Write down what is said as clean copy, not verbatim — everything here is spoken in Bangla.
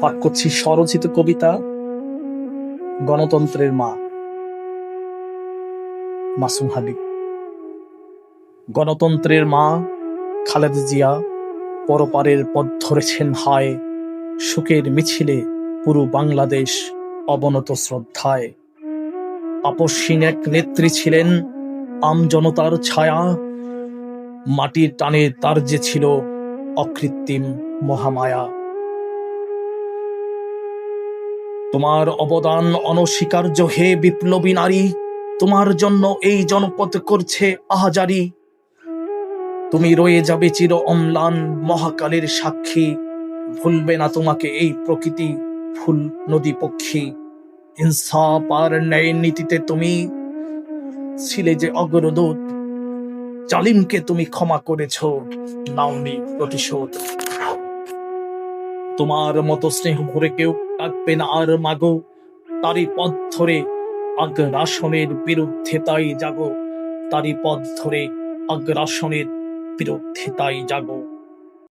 পাঠ করছি স্বরচিত কবিতা গণতন্ত্রের মা, মাসুম হাবিব। গণতন্ত্রের মা খালেদা জিয়া পরপারের পথ ধরেছেন হায়, শোকের মিছিলে পুরো বাংলাদেশ অবনত শ্রদ্ধায়। আপসহীন এক নেত্রী ছিলেন, আমজনতার ছায়া, মাটির টানে তার যে ছিল অকৃত্রিম মহামায়া। তোমার অবদান অনস্বীকার্য হে বিপ্লবী নারী, তোমার জন্য এই জনপদ করছে আহাজারি। তুমি রয়ে যাবে চির অম্লান মহাকালের সাক্ষী, ভুলবে না তোমাকে এই প্রকৃতি, ফুল, নদী, পক্ষী। ইনসাফ আর ন্যায় নীতিতে তুমি ছিলে যে অগ্রদূত, জালিমকে তুমি ক্ষমা করেছ, নাওনি প্রতিশোধ। তোমার মতো স্নেহ ভরে কেউ ডাকবে না আর মাগো, তারই পথ ধরে আগ্রাসনের বিরুদ্ধে তাই জাগো, তারই পথ ধরে আগ্রাসনের বিরুদ্ধে তাই জাগো।